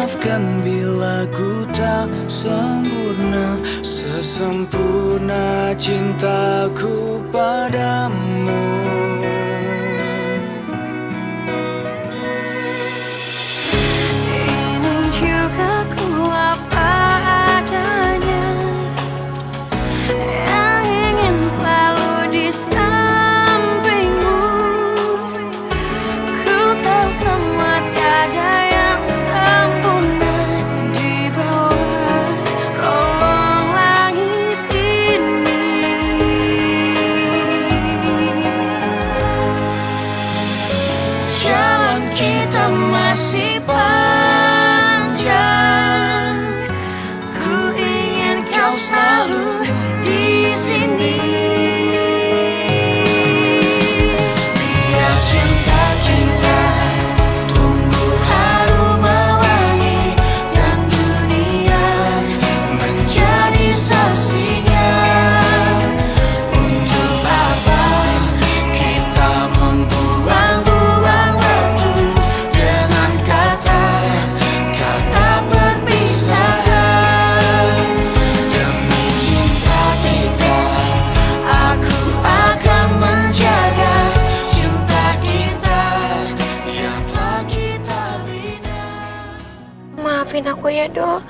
maafkan bila ku tak sempurna, sesempurna cintaku padamu. Ini juga ku apa adanya, yang ingin selalu di sampingmu. Ku tahu semua tiada yang sempurna di bawah kolong langit ini. Jalan kita masih panjang, ku ingin kau selalu di sini. Biar cinta kita tumbuh harum mewangi, dan dunia menjadi saksinya. Untuk apa kita membuang-buang waktu dengan kata-kata perpisahan. Demi cinta kita, aku akan menjaga cinta kita yang telah kita bina. Maafin aku ya, Do.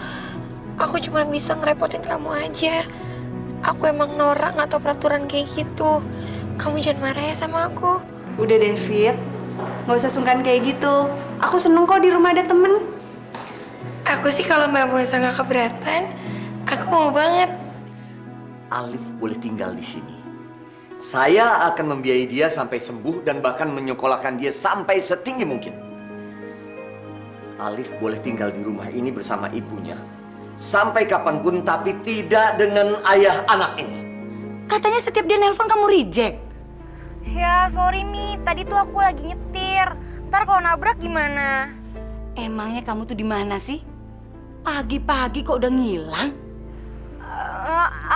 Aku cuma bisa ngerepotin kamu aja. Aku emang norak nggak tahu peraturan kayak gitu. Kamu jangan marah ya sama aku. Udah David, nggak usah sungkan kayak gitu. Aku seneng kok di rumah ada temen. Aku sih kalau Mbak Muasa nggak keberatan, aku mau banget. Alif boleh tinggal di sini. Saya akan membiayai dia sampai sembuh dan bahkan menyekolahkan dia sampai setinggi mungkin. Alif boleh tinggal di rumah ini bersama ibunya sampai kapanpun, tapi tidak dengan ayah anak ini. Katanya setiap dia nelpon kamu reject. Ya, sorry Mi. Tadi tuh aku lagi nyetir. Ntar kalau nabrak gimana? Emangnya kamu tuh di mana sih? Pagi-pagi kok udah ngilang?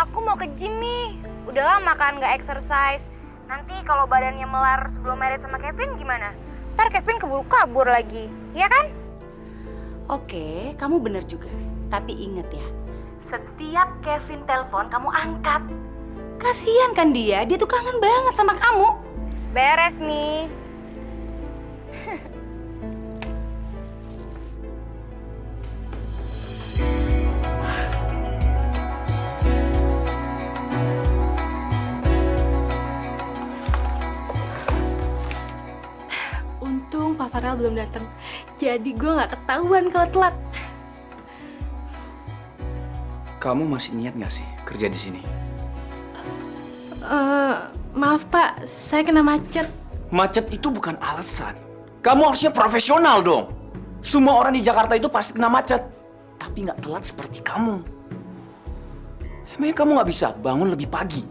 Aku mau ke gym Mi. Udah lama kan nggak exercise. Nanti kalau badannya melar sebelum married sama Kevin gimana? Ntar Kevin keburu kabur lagi, ya kan? Oke, kamu bener juga. Tapi inget ya, setiap Kevin telepon kamu angkat. Kasian kan dia tuh kangen banget sama kamu. Beres Mi. Untung Pak Farel belum datang. Jadi gue nggak ketahuan kalau telat. Kamu masih niat nggak sih kerja di sini? Maaf Pak, saya kena macet. Macet itu bukan alasan. Kamu harusnya profesional dong. Semua orang di Jakarta itu pasti kena macet, tapi nggak telat seperti kamu. Emangnya kamu nggak bisa bangun lebih pagi?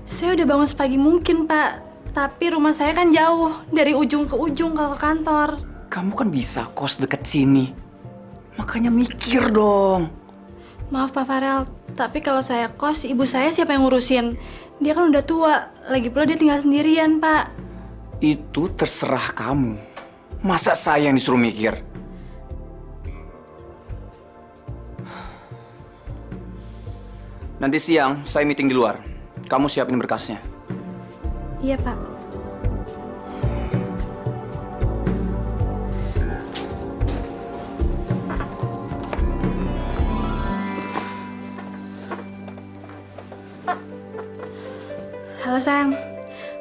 Saya udah bangun sepagi mungkin Pak, tapi rumah saya kan jauh dari ujung ke ujung kalau ke kantor. Kamu kan bisa kos deket sini. Makanya mikir dong. Maaf Pak Farel, tapi kalau saya kos, ibu saya siapa yang ngurusin? Dia kan udah tua, lagi pula dia tinggal sendirian Pak. Itu terserah kamu. Masa saya yang disuruh mikir? Nanti siang saya meeting di luar. Kamu siapin berkasnya. Iya Pak. Halo sayang,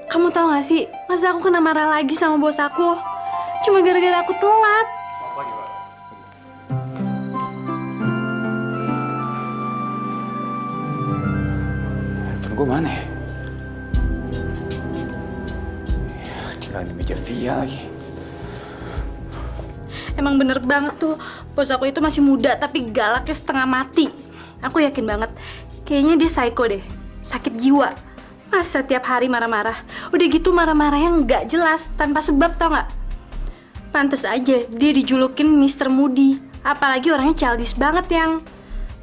kamu tahu gak sih, masa aku kena marah lagi sama bos aku? Cuma gara-gara aku telat. Handphone gue mana ya? Tinggal di meja via lagi. Emang bener banget tuh, bos aku itu masih muda tapi galaknya setengah mati. Aku yakin banget, kayaknya dia psycho deh, sakit jiwa. Masa tiap hari marah-marah, udah gitu marah-marahnya nggak jelas, tanpa sebab tau nggak? Pantes aja dia dijulukin Mr. Moody, apalagi orangnya childish banget yang.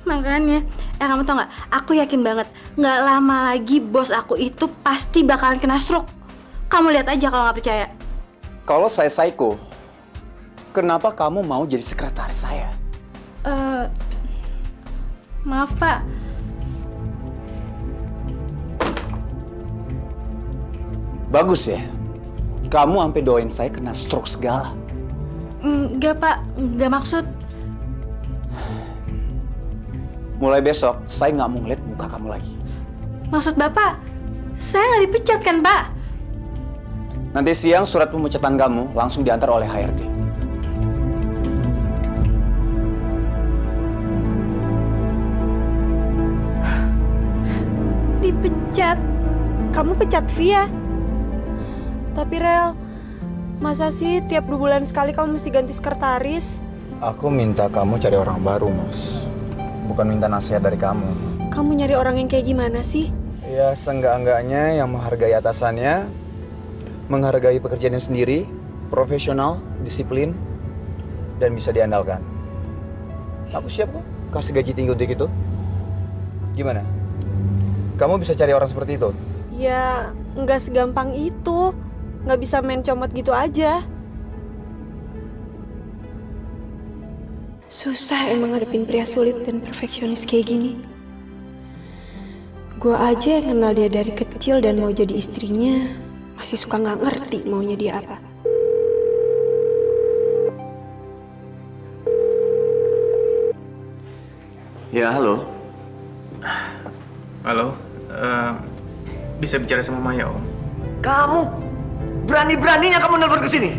Makanya, kamu tau nggak? Aku yakin banget, nggak lama lagi bos aku itu pasti bakalan kena stroke. Kamu lihat aja kalau nggak percaya. Kalau saya psycho, Kenapa kamu mau jadi sekretaris saya? Maaf Pak, Bagus ya. Kamu sampai doain saya kena stroke segala. enggak Pak, enggak maksud. Mulai besok, saya nggak mau ngeliat muka kamu lagi. Maksud Bapak, saya nggak dipecat kan Pak? Nanti siang surat pemecatan kamu langsung diantar oleh HRD. Dipecat? Kamu pecat Via? Tapi Rel, masa sih tiap 2 bulan sekali kamu mesti ganti sekretaris? Aku minta kamu cari orang baru, Mus. Bukan minta nasihat dari kamu. Kamu nyari orang yang kayak gimana sih? Ya, seenggak-enggaknya yang menghargai atasannya, menghargai pekerjaannya sendiri, profesional, disiplin, dan bisa diandalkan. Aku siap kok kasih gaji tinggi untuk itu. Gimana? Kamu bisa cari orang seperti itu? Ya, nggak segampang itu. Nggak bisa main comot gitu aja. Susah emang ngadepin pria sulit dan perfeksionis kayak gini. Gue aja yang kenal dia dari kecil dan mau jadi istrinya, masih suka nggak ngerti maunya dia apa. Ya, halo. Halo, bisa bicara sama Maya, Om? Kamu berani-beraninya kamu nelfon ke sini?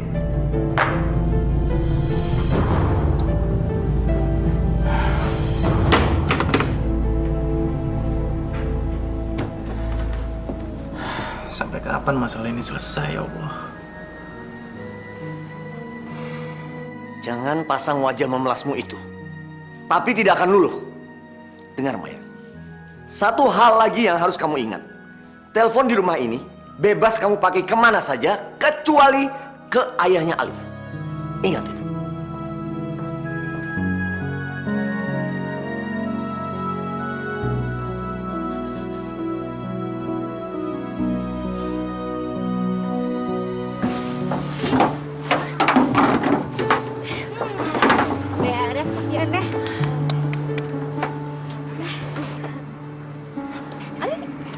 Sampai kapan masalah ini selesai, ya Allah? Jangan pasang wajah memelasmu itu. Papi tidak akan luluh. Dengar, Maya. Satu hal lagi yang harus kamu ingat. Telepon di rumah ini bebas kamu pakai kemana saja kecuali ke ayahnya Alif. Ingat itu. Beres kerjaan deh.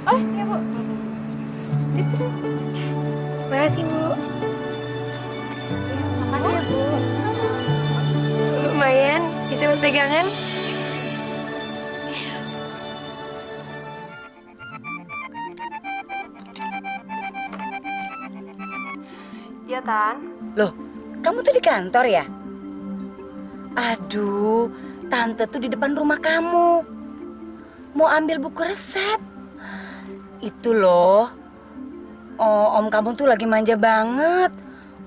Oh, ya Bu. Makasih Bu. Makasih ya Bu. Lumayan, bisa buat pegangan. Iya, Tan. Loh, kamu tuh di kantor ya? Aduh, tante tuh di depan rumah kamu. Mau ambil buku resep. Itu loh. Oh, om kamu tuh lagi manja banget.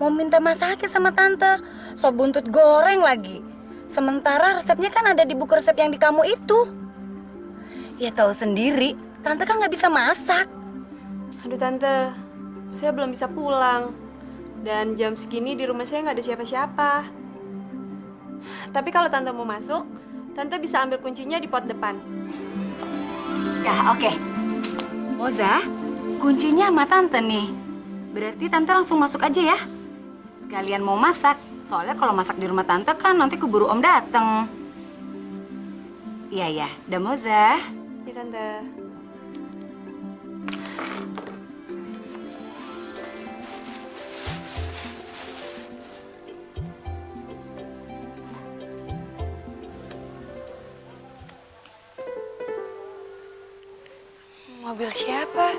Mau minta masakin sama tante. Sop buntut goreng lagi. Sementara resepnya kan ada di buku resep yang di kamu itu. Ya tahu sendiri, tante kan nggak bisa masak. Aduh Tante, saya belum bisa pulang. Dan jam segini di rumah saya nggak ada siapa-siapa. Tapi kalau Tante mau masuk, Tante bisa ambil kuncinya di pot depan. Ya, oke. Moza, kuncinya sama tante nih. Berarti tante langsung masuk aja ya. Sekalian mau masak. Soalnya kalau masak di rumah tante kan nanti keburu om dateng. Iya ya, udah Moza. Ya Tante. Mobil siapa?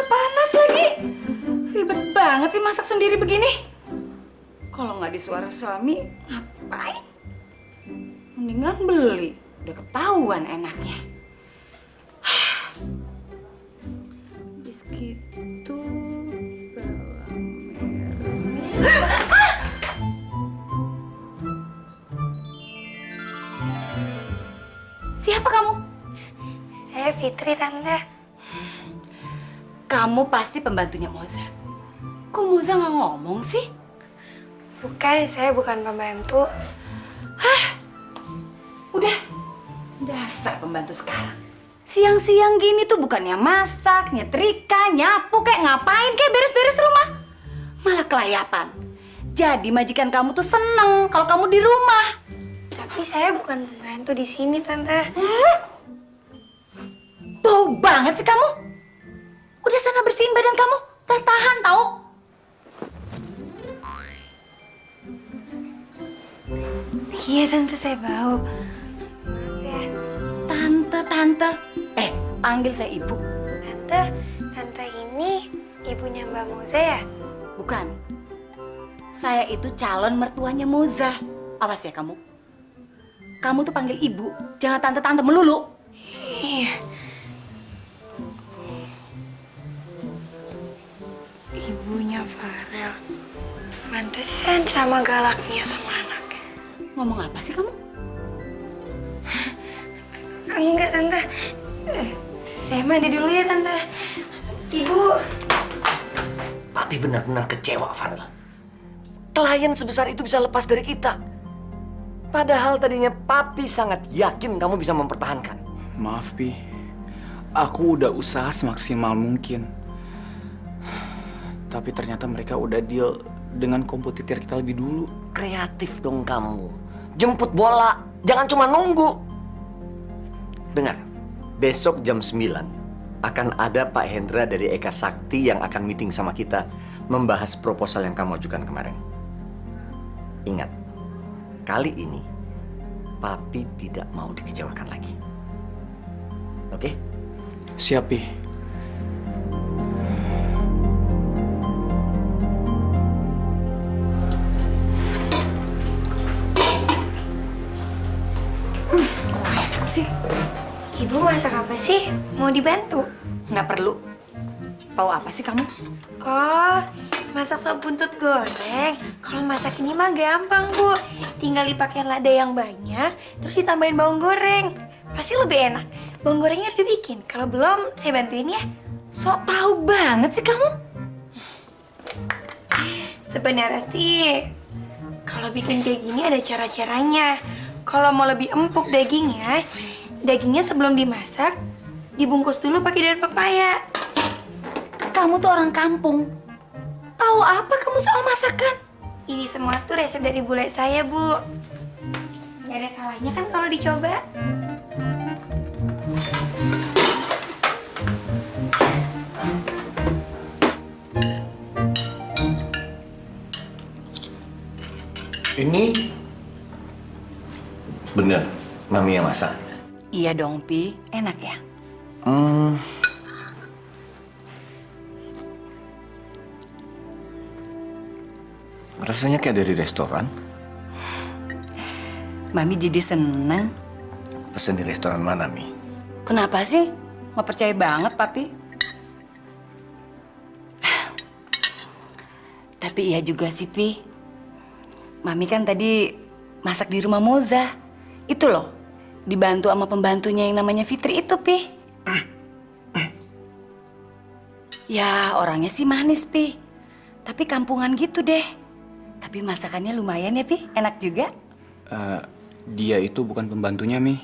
Panas lagi. Ribet banget sih masak sendiri begini. Kalau nggak disuara suami, ngapain? Mendingan beli. Udah ketahuan enaknya. Habis gitu, bawang merah. Siapa kamu? Saya Fitri, Tante. Kamu pasti pembantunya Moza. Kok Moza nggak ngomong sih? Bukan, saya bukan pembantu. Udah, dasar pembantu sekarang. Siang-siang gini tuh bukannya masak, nyetrika, nyapu, kayak ngapain, kayak beres-beres rumah. Malah kelayapan. Jadi majikan kamu tuh seneng kalau kamu di rumah. Tapi saya bukan pembantu di sini, Tante. Bau banget sih kamu. Udah sana bersihin badan kamu. Udah tahan tau. Iya, Tante, saya bau. Maaf ya. Tante. Panggil saya ibu. Tante ini ibunya Mbak Moza ya? Bukan. Saya itu calon mertuanya Moza. Awas ya kamu. Kamu tuh panggil ibu, jangan tante-tante melulu. Iya. Ibunya Farel. Pantesan sama galaknya sama anaknya. Ngomong apa sih kamu? Enggak, Tante. Saya mandi dulu ya, Tante. Ibu. Papi benar-benar kecewa, Farel. Klien sebesar itu bisa lepas dari kita. Padahal tadinya Papi sangat yakin kamu bisa mempertahankan. Maaf, Pi. Aku udah usaha semaksimal mungkin. Tapi ternyata mereka udah deal dengan kompetitor kita lebih dulu. Kreatif dong kamu. Jemput bola, jangan cuma nunggu. Dengar, besok jam 9 akan ada Pak Hendra dari Eka Sakti yang akan meeting sama kita membahas proposal yang kamu ajukan kemarin. Ingat, kali ini Papi tidak mau dikecewakan lagi. Oke? Siap, Pi. Sih, Ibu masak apa sih? Mau dibantu? nggak perlu. Tahu apa sih kamu? Oh, masak sop buntut goreng. Kalau masak ini mah gampang, Bu. Tinggal dipakai lada yang banyak, terus ditambahin bawang goreng. Pasti lebih enak. Bawang gorengnya udah dibikin. Kalau belum, saya bantuin ya. Sok tahu banget sih kamu. Sebenarnya sih, kalau bikin kayak gini ada cara-caranya. Kalau mau lebih empuk dagingnya sebelum dimasak, dibungkus dulu pakai daun pepaya. Kamu tuh orang kampung. Tahu apa kamu soal masakan? Ini semua tuh resep dari bule saya, Bu. Gak ada salahnya kan kalau dicoba? Ini bener Mami yang masak. Iya dong, Pi. Enak ya? Rasanya kayak dari restoran. Mami jadi seneng. Pesen di restoran mana, Mi? Kenapa sih? Nggak percaya banget, Papi. Tapi iya juga sih, Pi. Mami kan tadi masak di rumah Moza. Itu loh, dibantu sama pembantunya yang namanya Fitri itu, Pi. Ya, orangnya sih manis, Pi. Tapi kampungan gitu deh. Tapi masakannya lumayan ya, Pi. Enak juga. Dia itu bukan pembantunya, Mi.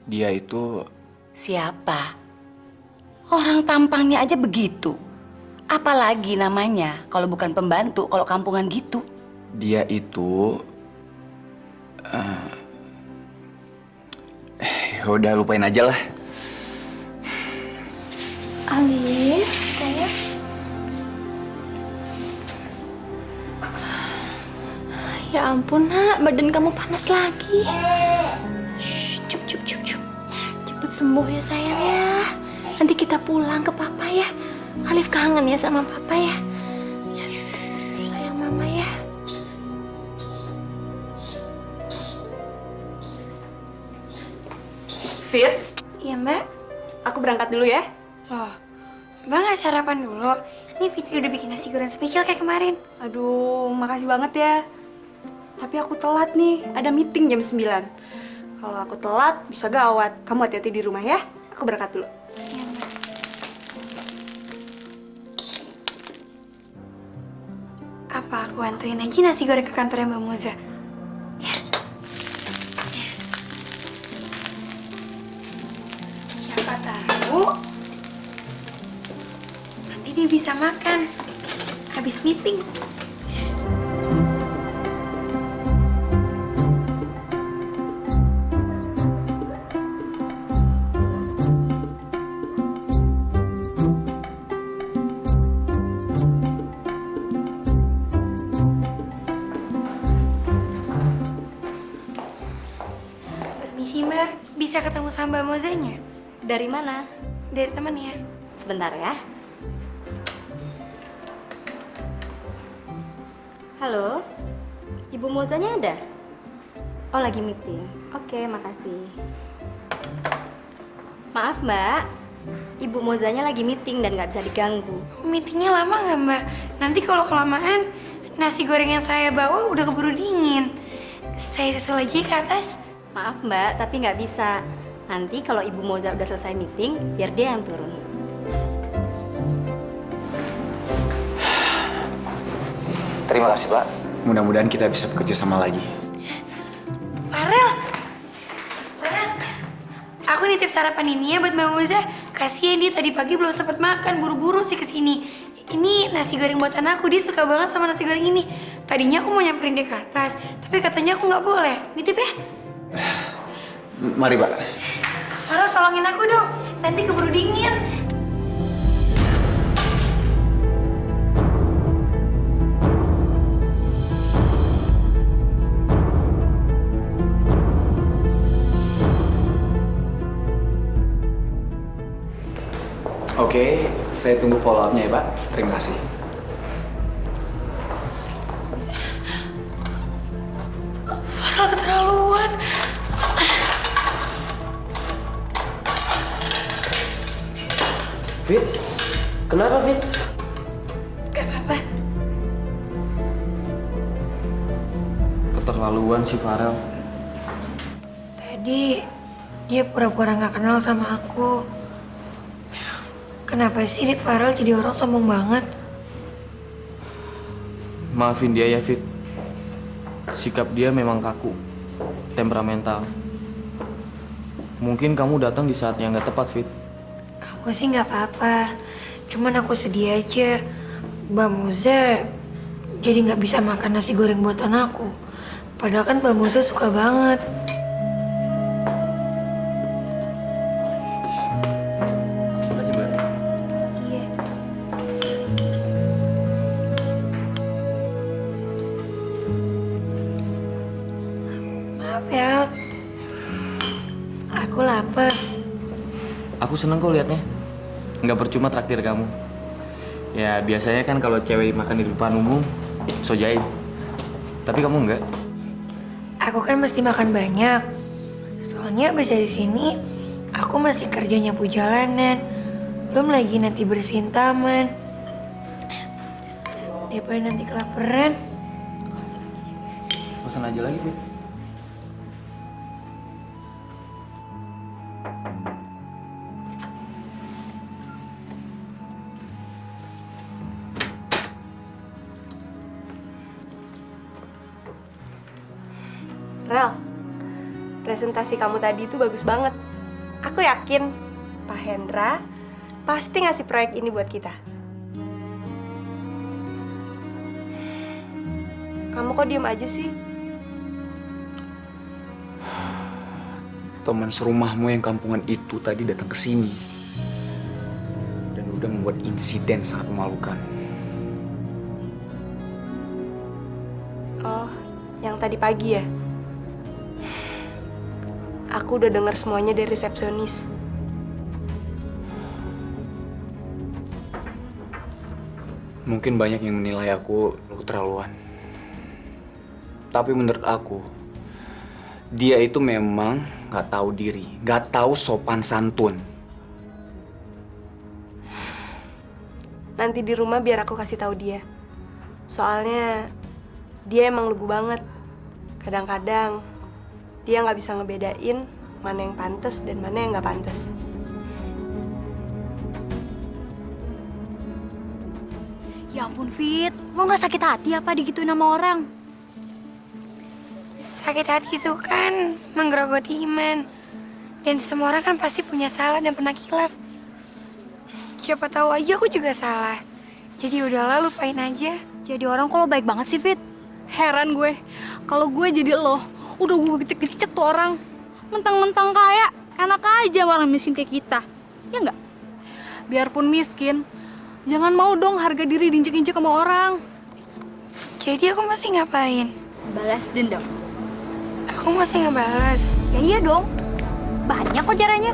Dia itu... Siapa? Orang tampangnya aja begitu. Apalagi namanya kalau bukan pembantu, kalau kampungan gitu. Dia itu... udah lupain aja lah. Alif, sayang. Ya ampun, Nak. Badan kamu panas lagi. Shh, cup. Cepet sembuh ya, sayang ya. Nanti kita pulang ke Papa ya. Alif kangen ya sama Papa ya. Ya, shh, sayang Mama ya. Fit, Iya, Mbak. aku berangkat dulu ya. Loh, Mbak nggak sarapan dulu? Ini Fitri udah bikin nasi goreng spesial kayak kemarin. Aduh, makasih banget ya. Tapi aku telat nih, ada meeting jam 9. Kalau aku telat, bisa gawat. Kamu hati-hati di rumah ya. Aku berangkat dulu. Iya, Mbak. Apa aku anterin aja nasi goreng ke kantornya Mbak Moza? Ya. Ya habis meeting. Permisi Mbak, bisa ketemu sama Mbak Mozanya? Dari mana? Dari teman ya. Sebentar ya. Halo, Ibu Mozanya ada? Oh, lagi meeting. Oke, makasih. Maaf Mbak, Ibu Mozanya lagi meeting dan nggak bisa diganggu. Meetingnya lama nggak Mbak? Nanti kalau kelamaan, nasi goreng yang saya bawa udah keburu dingin. Saya susul lagi ke atas. Maaf Mbak, tapi nggak bisa. Nanti kalau Ibu Moza udah selesai meeting, biar dia yang turun. Terima kasih, Pak. Mudah-mudahan kita bisa bekerja sama lagi. Farel, aku nitip sarapan ini ya buat Mbak Moza. Kasian dia tadi pagi belum sempat makan, buru-buru sih kesini. Ini nasi goreng buatan aku, dia suka banget sama nasi goreng ini. Tadinya aku mau nyamperin dia ke atas, tapi katanya aku nggak boleh. Nitip ya? Mari, Pak. Farel, tolongin aku dong, nanti keburu dingin. Oke, saya tunggu follow up-nya ya, Pak. Terima kasih. Farel keterlaluan. Fit, kenapa Fit? Gak apa-apa. Keterlaluan si Farel. Tadi dia pura-pura gak kenal sama aku. Kenapa sih nih Farel jadi orang sombong banget? Maafin dia ya Fit. Sikap dia memang kaku, temperamental. Mungkin kamu datang di saat yang gak tepat Fit. Aku sih nggak apa-apa, cuman aku sedih aja. Mbak Moza jadi nggak bisa makan nasi goreng buatan aku. Padahal kan Mbak Moza suka banget. Terima kasih Mbak. Iya. Maaf ya, aku lapar. Aku seneng kok liatnya. Nggak percuma traktir kamu. Ya biasanya kan kalau cewek makan di depan umum, so jaim. Tapi kamu enggak. Aku kan mesti makan banyak. Soalnya abis dari sini, aku masih kerja nyapu jalanan. Belum lagi nanti bersihin taman. Daripada nanti kelaparan. Pesan aja lagi Fit. Rel, presentasi kamu tadi itu bagus banget. Aku yakin Pak Hendra pasti ngasih proyek ini buat kita. Kamu kok diem aja sih? Teman serumahmu yang kampungan itu tadi datang ke sini dan udah membuat insiden sangat memalukan. Oh, yang tadi pagi ya? Aku udah dengar semuanya dari resepsionis. Mungkin banyak yang menilai aku keterlaluan. Tapi menurut aku, dia itu memang gak tahu diri, gak tahu sopan santun. Nanti di rumah biar aku kasih tahu dia. Soalnya dia emang lugu banget. Kadang-kadang dia nggak bisa ngebedain mana yang pantas dan mana yang nggak pantas. Ya ampun Fit, lo nggak sakit hati apa digituin sama orang? Sakit hati itu kan menggerogoti iman. Dan semua orang kan pasti punya salah dan pernah khilaf. Siapa tahu aja aku juga salah. Jadi udahlah, lupain aja. Jadi orang kok lo baik banget sih, Fit? Heran gue, kalau gue jadi lo, udah gue gecek-gecek tuh orang. Mentang-mentang kaya, enak aja sama orang miskin kayak kita. Ya nggak? Biarpun miskin, jangan mau dong harga diri diinjek-injek sama orang. Jadi aku mesti ngapain? Balas dendam. Aku mesti ngebalas. Ya iya dong. Banyak kok caranya.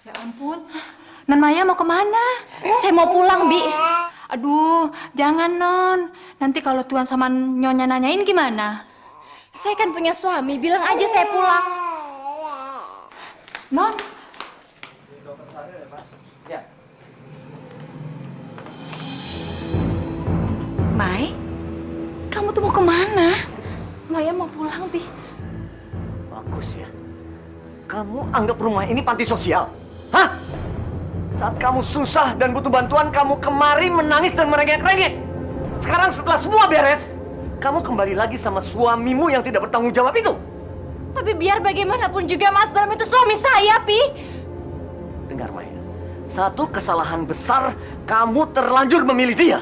Ya ampun, Non Maya mau kemana? Saya mau pulang, Bi. Aduh, jangan Non. Nanti kalau Tuan sama Nyonya nanyain gimana? Saya kan punya suami, bilang aja saya pulang. Non, Mai, kamu tuh mau kemana? Maya mau pulang, Bi. Bagus ya. Kamu anggap rumah ini panti sosial? Hah? Saat kamu susah dan butuh bantuan, kamu kemari menangis dan merengek-rengek. Sekarang setelah semua beres, kamu kembali lagi sama suamimu yang tidak bertanggung jawab itu. Tapi biar bagaimanapun juga Mas Bram itu suami saya, Pi. Dengar Maya, satu kesalahan besar kamu terlanjur memilih dia.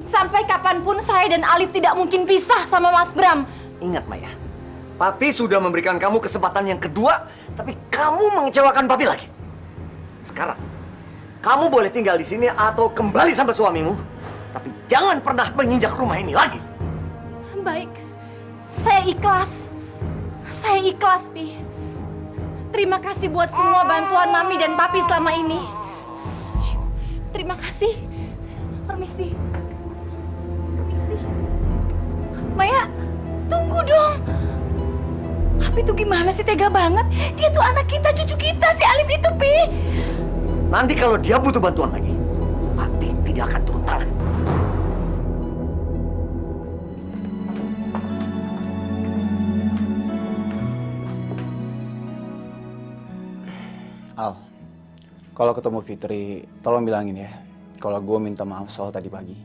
Sampai kapanpun saya dan Alif tidak mungkin pisah sama Mas Bram. Ingat Maya, Papi sudah memberikan kamu kesempatan yang kedua, tapi kamu mengecewakan Papi lagi. Sekarang, kamu boleh tinggal di sini atau kembali sama suamimu, tapi jangan pernah menginjak rumah ini lagi. Baik, saya ikhlas. Saya ikhlas, Pi. Terima kasih buat semua bantuan Mami dan Papi selama ini. Terima kasih. Permisi. Permisi. Maya, tunggu dong. Papi tuh gimana sih, tega banget. Dia tuh anak kita, cucu kita, si Alif itu, Pi. Nanti kalau dia butuh bantuan lagi, Papi tidak akan turun tangan. Al, kalau ketemu Fitri, tolong bilangin ya, kalau gue minta maaf soal tadi pagi.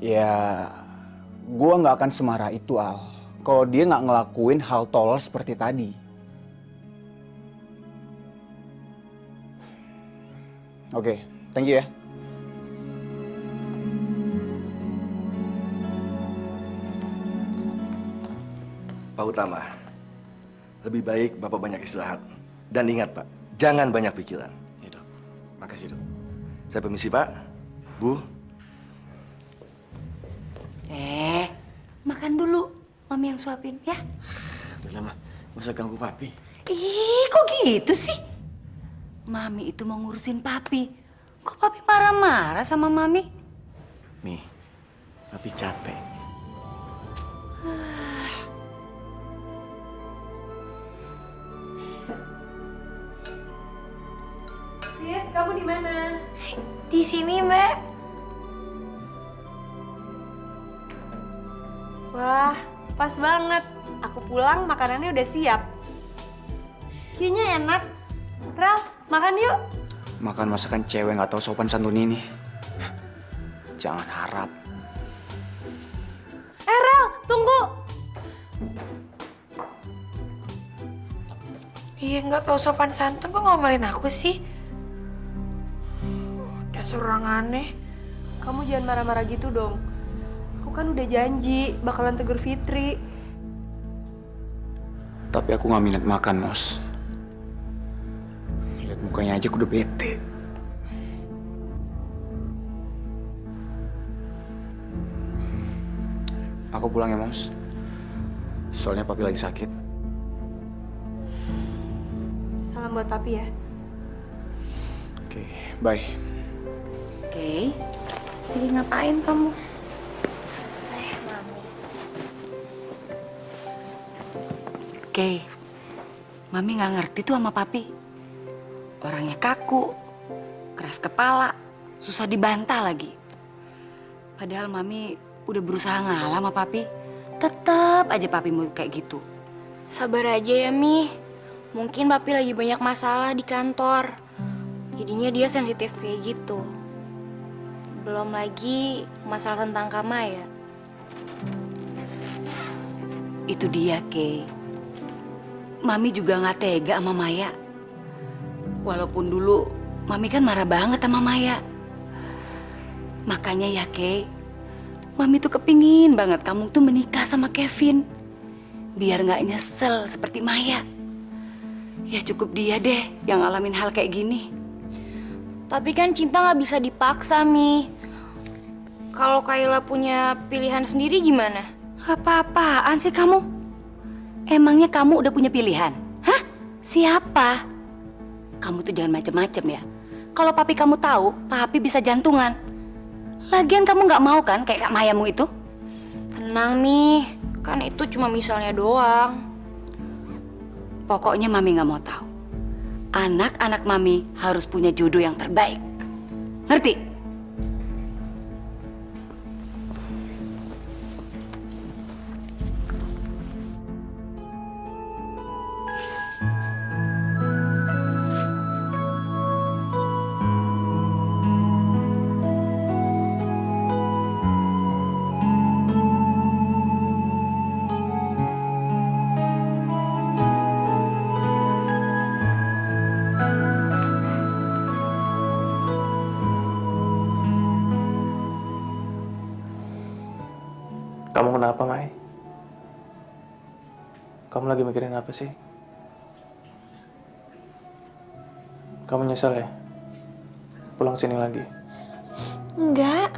Ya, gue nggak akan semarah itu, Al. Kalau dia nggak ngelakuin hal tolol seperti tadi. Oke, thank you ya. Pak Utama, lebih baik Bapak banyak istirahat. Dan ingat Pak, jangan banyak pikiran. Ya dok, makasih dok. Saya permisi Pak, Bu. Makan dulu. Mami yang suapin, ya. Udah lama, nggak usah ganggu Papi. Ih, kok gitu sih? Mami itu mau ngurusin Papi. Kok Papi marah-marah sama Mami? Mi, Papi capek. Fit, kamu di mana? Di sini, Mbak. Wah, pas banget. Aku pulang, makanannya udah siap. Kayaknya enak. Ral, makan yuk. Makan masakan cewek nggak tahu sopan santun ini. Jangan harap. Ral, tunggu. Iya, nggak tahu sopan santun kok ngomelin aku sih. Dasar orang aneh. Kamu jangan marah-marah gitu dong. Aku kan udah janji bakalan tegur Fitri. Tapi aku nggak minat makan, Mos. Lihat mukanya aja aku udah bete. Aku pulang ya, Mos. Soalnya Papi lagi sakit. Salam buat Papi ya. Oke, bye. Oke. Jadi ngapain kamu? Oke. Mami nggak ngerti tuh sama Papi. Orangnya kaku, keras kepala, susah dibantah lagi. Padahal Mami udah berusaha ngalah sama Papi. Tetap aja Papi mau kayak gitu. Sabar aja ya, Mi. Mungkin Papi lagi banyak masalah di kantor. Jadinya dia sensitif kayak gitu. Belum lagi masalah tentang Kamaya. Itu dia, Kay. Mami juga nggak tega sama Maya. Walaupun dulu Mami kan marah banget sama Maya. Makanya ya, Kay, Mami tuh kepingin banget kamu tuh menikah sama Kevin. Biar nggak nyesel seperti Maya. Ya cukup dia deh yang ngalamin hal kayak gini. Tapi kan cinta nggak bisa dipaksa, Mi. Kalau Kayla punya pilihan sendiri gimana? Apa-apaan sih kamu? Emangnya kamu udah punya pilihan? Hah? Siapa? Kamu tuh jangan macem-macem ya. Kalau papi kamu tahu, papi bisa jantungan. Lagian kamu nggak mau kan kayak Kak Mayamu itu? Tenang, Mi. Kan itu cuma misalnya doang. Pokoknya Mami nggak mau tahu. Anak-anak Mami harus punya jodoh yang terbaik. Ngerti? Kamu kenapa, Mai? Kamu lagi mikirin apa sih? Kamu nyesel ya? Pulang sini lagi? Enggak,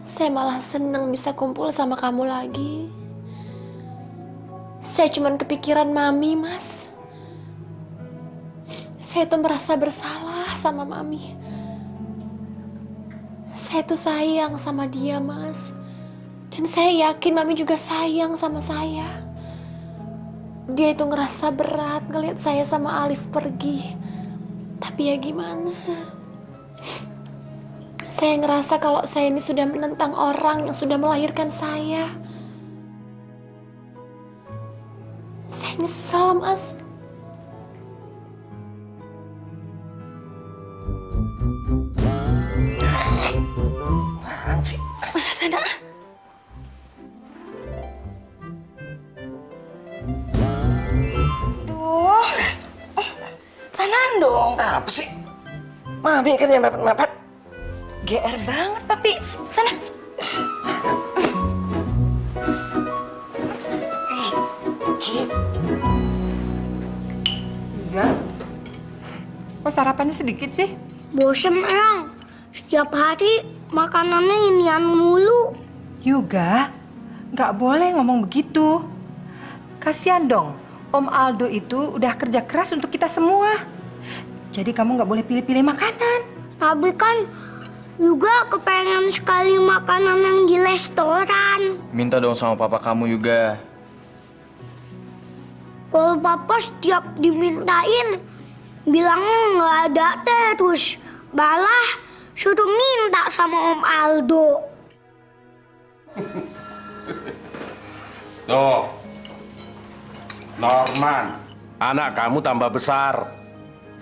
saya malah senang bisa kumpul sama kamu lagi. Saya cuma kepikiran Mami, Mas. Saya tuh merasa bersalah sama Mami. Saya tuh sayang sama dia, Mas. Dan saya yakin Mami juga sayang sama saya. Dia itu ngerasa berat ngelihat saya sama Alif pergi. Tapi ya gimana? Saya ngerasa kalau saya ini sudah menentang orang yang sudah melahirkan saya. Saya nyesel, Mas. Apaan sih? Sana. Duh. Sana dong. Apa sih? Mami kan yang mepet-mepet. GR banget, Papi. Sana. Cip. Enggak. Kok sarapannya sedikit sih? Bosen, Eyang. Setiap hari makanannya inian mulu. Yuga, nggak boleh ngomong begitu. Kasihan dong, Om Aldo itu udah kerja keras untuk kita semua. Jadi kamu nggak boleh pilih-pilih makanan. Tapi kan juga kepengen sekali makanan yang di restoran. Minta dong sama papa kamu juga. Kalau papa setiap dimintain, bilangnya nggak ada terus. Malah suruh minta sama Om Aldo. Tuh, Norman, anak kamu tambah besar.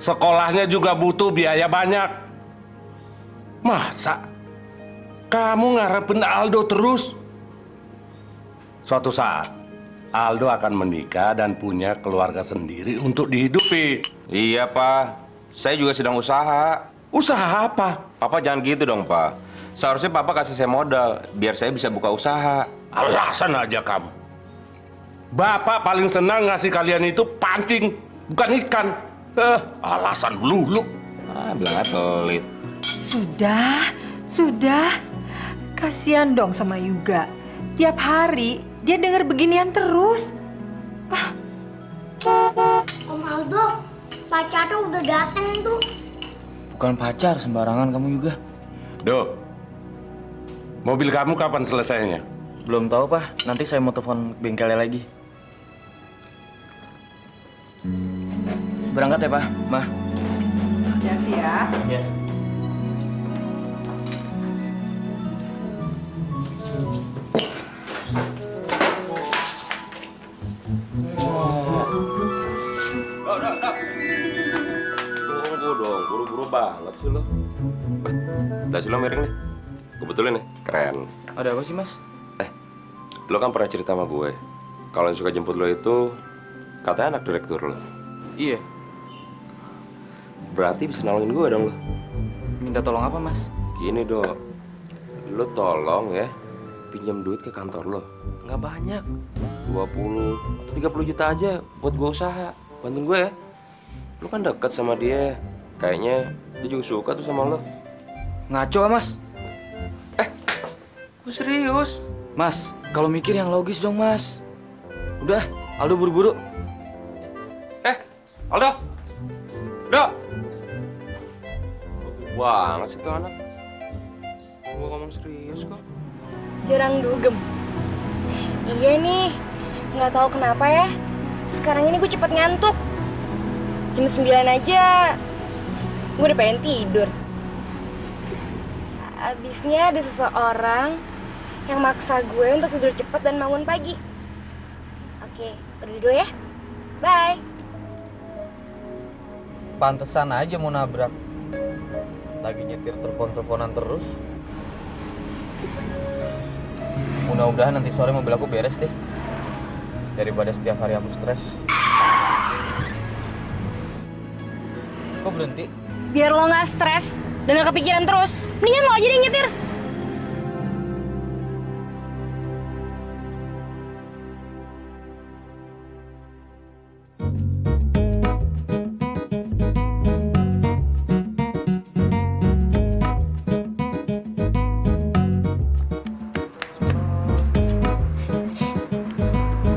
Sekolahnya juga butuh biaya banyak. Masa kamu ngarepin Aldo terus? Suatu saat, Aldo akan menikah dan punya keluarga sendiri untuk dihidupi. Iya, Pak. Saya juga sedang usaha. Usaha apa? Papa jangan gitu dong, Pak. Seharusnya Papa kasih saya modal, biar saya bisa buka usaha. Alasan aja kamu. Bapak paling senang ngasih kalian itu pancing, bukan ikan. Alasan melulu. Bilang pelit. Sudah. Kasihan dong sama Yuga. Tiap hari dia denger beginian terus. Om Aldo, pacarnya udah dateng tuh. Bukan pacar sembarangan kamu juga. Do, mobil kamu kapan selesainya? Belum tahu, Pak. Nanti saya mau telepon bengkelnya lagi. Berangkat ya, Pak. Ma. Hati-hati ya. Ya. Tunggu dong, buru-buru banget sih lo. Dasi lo miring nih. Kebetulan nih, keren. Ada apa sih, Mas? Lo kan pernah cerita sama gue kalau yang suka jemput lo itu katanya anak direktur lo. Iya. Berarti bisa nolongin gue dong lo. Minta tolong apa, Mas? Gini dong, lo tolong ya pinjam duit ke kantor lo. Nggak banyak, 20 atau 30 juta aja buat gue usaha. Bantuin gue ya. Lo kan deket sama dia, kayaknya dia juga suka tuh sama lo. Ngaco, Mas. Gue serius. Mas, kalau mikir yang logis dong, Mas. Udah, Aldo buru-buru. Aldo! Do! Banget sih tuh anak. Gue ngomong serius kok. Jarang dugem. Iya nih, nggak tahu kenapa ya. Sekarang ini gue cepet ngantuk. Jam 9 aja, gue udah pengen tidur. Abisnya ada seseorang yang maksa gue untuk tidur cepet dan bangun pagi. Oke, udah dulu ya. Bye. Pantesan aja mau nabrak. Lagi nyetir telepon-teleponan terus. Mudah-mudahan nanti sore mobil aku beres deh. Daripada setiap hari aku stres. Kok berhenti? Biar lo nggak stres dan nggak kepikiran terus, mendingan lo aja deh nyetir.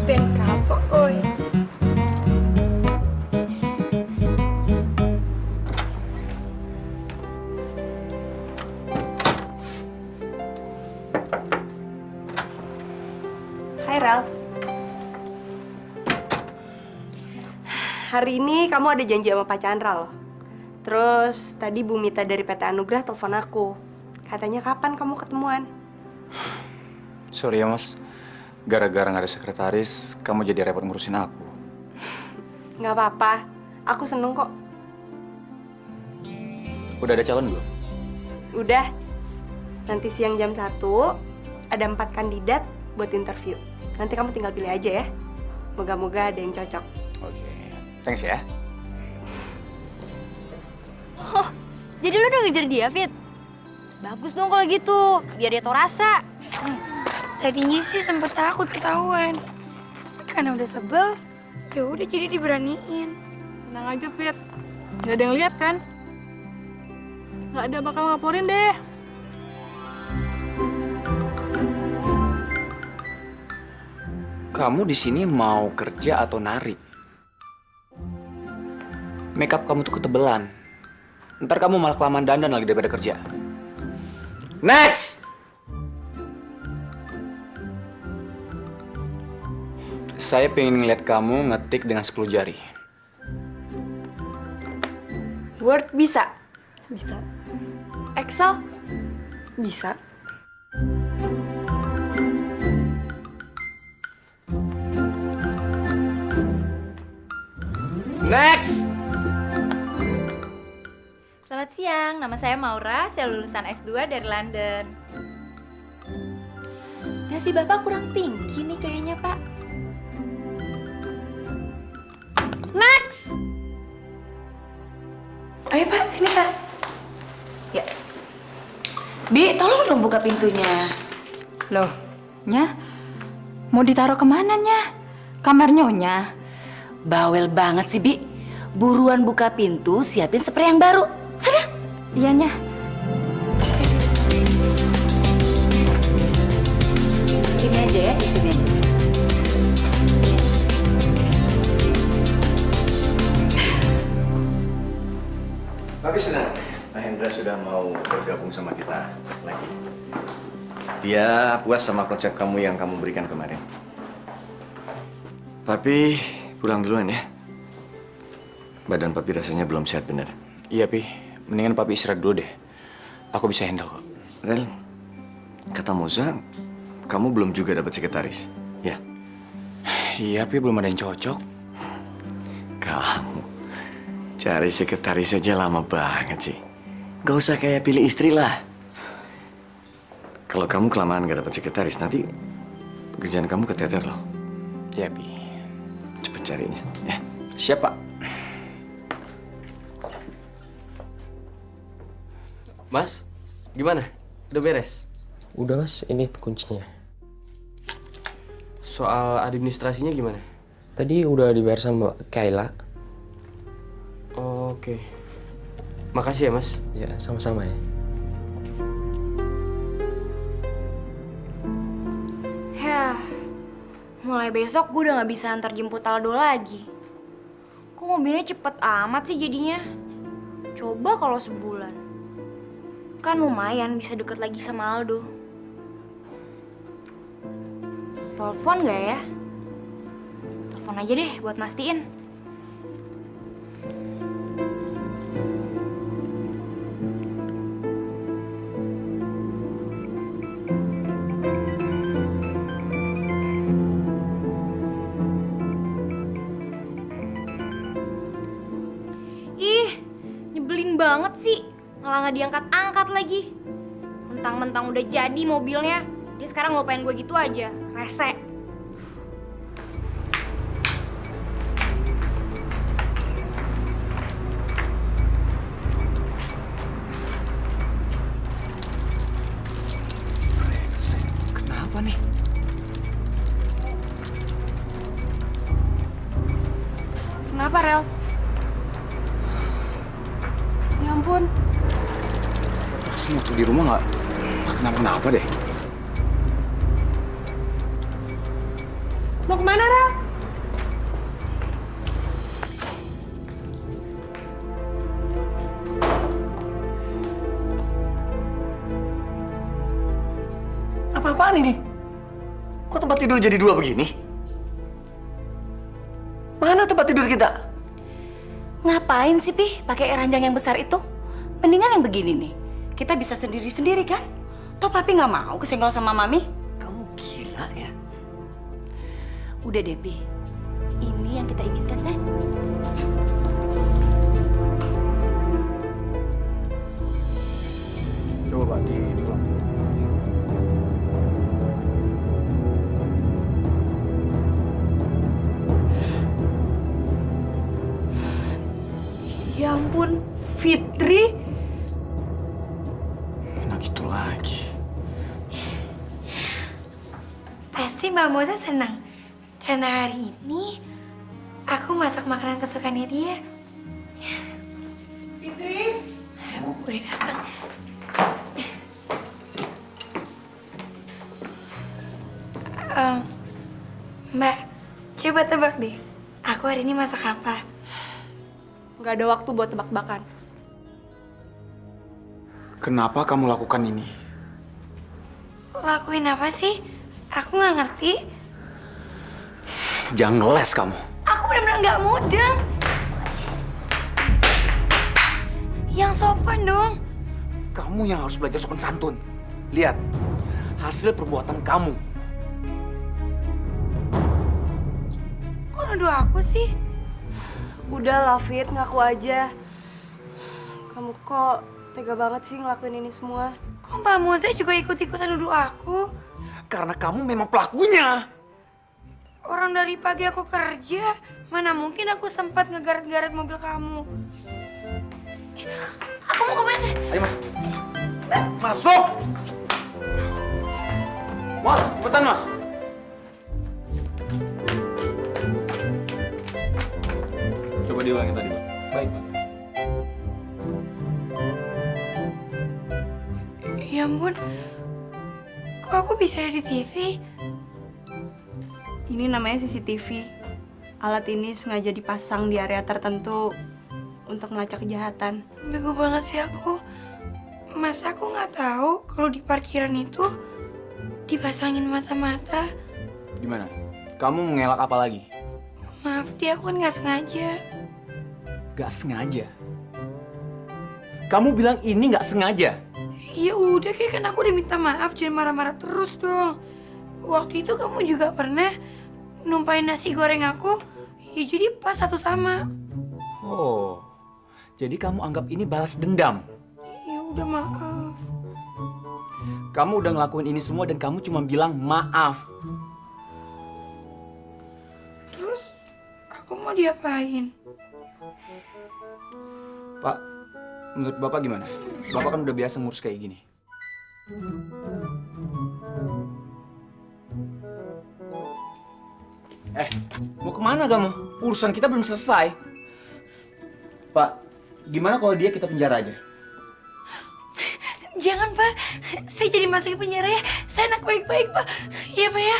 Ben kapok, oi. Hai, Rel. Hari ini kamu ada janji sama Pak Chandra loh. Terus tadi Bu Mita dari PT Anugrah telepon aku. Katanya kapan kamu ketemuan? Sorry ya mas, gara-gara nggak ada sekretaris, kamu jadi repot ngurusin aku. Nggak apa-apa, aku seneng kok. Udah ada calon belum? Udah, nanti siang jam 1 ada 4 kandidat buat interview. Nanti kamu tinggal pilih aja ya. Moga-moga ada yang cocok. Oke, thanks ya. Oh, jadi lo udah ngejar dia, Fit? Bagus dong kalau gitu, biar dia tau rasa. Tadinya sih sempet takut ketahuan. Karena udah sebel, ya udah jadi diberaniin. Tenang aja, Fit. Nggak ada yang lihat kan? Nggak ada bakal ngaporin deh. Kamu di sini mau kerja atau nari? Makeup kamu tuh ketebelan. Ntar kamu malah kelamaan dandan lagi daripada kerja. Next! Saya pengen ngeliat kamu ngetik dengan 10 jari. Word bisa? Bisa. Excel? Bisa. Next! Selamat siang, nama saya Maura, saya lulusan S2 dari London. Dasi Bapak kurang tinggi nih kayaknya, Pak. Next! Ayo Pak, sini Pak. Ya. Bi, tolong dong buka pintunya. Loh, Nya? Mau ditaruh kemana, Nya? Kamar Nyonya? Bawel banget sih, Bi. Buruan buka pintu, siapin spray yang baru. Sana. Iya, Nya. Sini aja ya, di sini aja. Papi senang, Pak Hendra sudah mau bergabung sama kita lagi. Dia puas sama konsep kamu yang kamu berikan kemarin. Papi pulang duluan ya. Badan Papi rasanya belum sehat bener. Iya, Pi. Mendingan Papi istirahat dulu deh. Aku bisa handle kok. Rel, kata Moza, kamu belum juga dapat sekretaris, ya? Iya, Pi. Belum ada yang cocok. Kamu cari sekretaris aja lama banget sih. Gak usah kayak pilih istri lah. Kalau kamu kelamaan gak dapat sekretaris, nanti pekerjaan kamu keteter loh. Ya, Bi. Cepet carinya, ya. Siap, Pak. Mas, gimana? Udah beres? Udah mas, ini kuncinya. Soal administrasinya gimana? Tadi udah dibayar sama Kayla. Oke. Makasih ya mas. Ya, sama-sama ya. Yah, mulai besok gue udah gak bisa antar jemput Aldo lagi. Kok mobilnya cepet amat sih jadinya? Coba kalau sebulan. Kan lumayan bisa deket lagi sama Aldo. Telepon gak ya? Telepon aja deh buat mastiin. Ih, nyebelin banget sih. Malah nggak diangkat-angkat lagi. Mentang-mentang udah jadi mobilnya, dia sekarang ngelupain gue gitu aja. Rese. Kenapa nih? Kenapa, Rel? Ya ampun. Rasanya waktu di rumah nggak kenapa-kenapa deh. Mau kemana, Rel? Apa-apaan ini? Kok tempat tidur jadi dua begini? Mana tempat tidur kita? Ngapain sih, Pi, pakai ranjang yang besar itu? Mendingan yang begini nih. Kita bisa sendiri-sendiri kan? Toh Papi nggak mau kesenggol sama Mami. Kamu gila ya? Udah deh, Pi. Ini yang kita inginkan kan? Coba diulang. Ya ampun, Fitri. Nah gitu lagi. Pasti Mbak Moza senang. Karena hari ini aku masak makanan kesukaannya dia. Fitri. Udah datang. Mbak, coba tebak deh. Aku hari ini masak apa? Nggak ada waktu buat tebak-tebakan. Kenapa kamu lakukan ini? Lakuin apa sih? Aku nggak ngerti. Jangan ngeles kamu. Aku benar-benar nggak mudeng. Yang sopan dong. Kamu yang harus belajar sopan santun. Lihat, hasil perbuatan kamu. Kok nuduh aku sih? Udah lah, Fit, ngaku aja. Kamu kok tega banget sih ngelakuin ini semua? Kok Mbak Moza juga ikut-ikutan nuduh aku? Karena kamu memang pelakunya. Orang dari pagi aku kerja, mana mungkin aku sempat ngegaret-garet mobil kamu. Aku mau kemana? Ayo masuk. Masuk! Mas, cepetan mas. Coba diulangi tadi, Pak. Baik, Pak. Ya ampun, kok aku bisa ada di TV? Ini namanya CCTV. Alat ini sengaja dipasang di area tertentu untuk melacak kejahatan. Bego banget sih aku. Masa aku nggak tahu kalau di parkiran itu dipasangin mata-mata? Gimana? Kamu mengelak apa lagi? Maaf, dia aku kan nggak sengaja. Gak sengaja? Kamu bilang ini gak sengaja? Ya udah, kayak kan aku udah minta maaf, jangan marah-marah terus dong. Waktu itu kamu juga pernah numpain nasi goreng aku, ya jadi pas satu sama. Oh, jadi kamu anggap ini balas dendam? Ya udah, maaf. Kamu udah ngelakuin ini semua dan kamu cuma bilang maaf. Aku mau diapain? Pak, menurut Bapak gimana? Bapak kan udah biasa ngurus kayak gini. Mau kemana kamu? Urusan kita belum selesai. Pak, gimana kalau dia kita penjara aja? Jangan, Pak. Saya jadi masuk ke penjara ya. Saya anak baik-baik, Pak. Iya, Pak ya.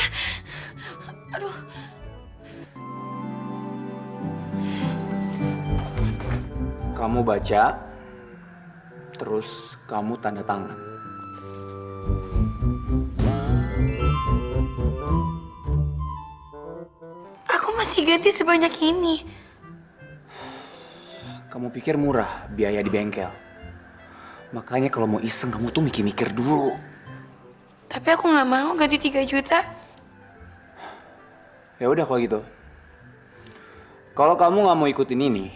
Aduh. Kamu baca, terus kamu tanda tangan. Aku masih ganti sebanyak ini. Kamu pikir murah biaya di bengkel? Makanya kalau mau iseng kamu tuh mikir-mikir dulu. Tapi aku nggak mau ganti 3 juta. Ya udah kalau gitu. Kalau kamu nggak mau ikutin ini,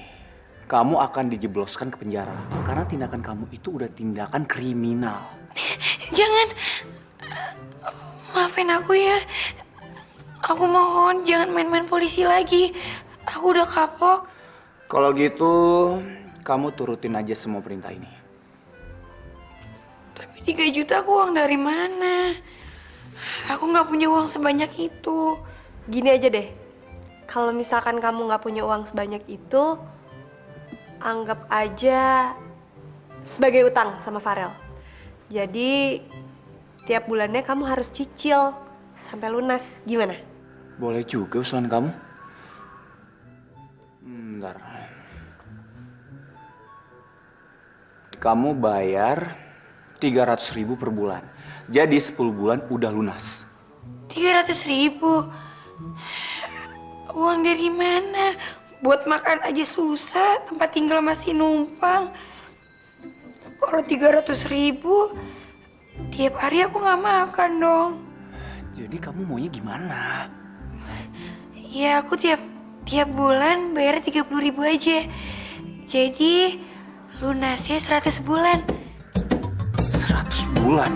kamu akan dijebloskan ke penjara. Karena tindakan kamu itu udah tindakan kriminal. Jangan. Maafin aku ya. Aku mohon jangan main-main polisi lagi. Aku udah kapok. Kalau gitu, kamu turutin aja semua perintah ini. Tapi 3 juta aku uang dari mana? Aku nggak punya uang sebanyak itu. Gini aja deh, kalau misalkan kamu nggak punya uang sebanyak itu, anggap aja sebagai utang sama Farel. Jadi tiap bulannya kamu harus cicil sampai lunas. Gimana? Boleh juga usulan kamu. Bentar. Kamu bayar 300.000 per bulan. Jadi 10 bulan udah lunas. 300.000. Uang dari mana? Buat makan aja susah, tempat tinggal masih numpang. Kalau 300.000, tiap hari aku nggak makan dong. Jadi kamu maunya gimana? Ya aku tiap bulan bayar 30.000 aja. Jadi lunasnya 100 bulan. 100 bulan?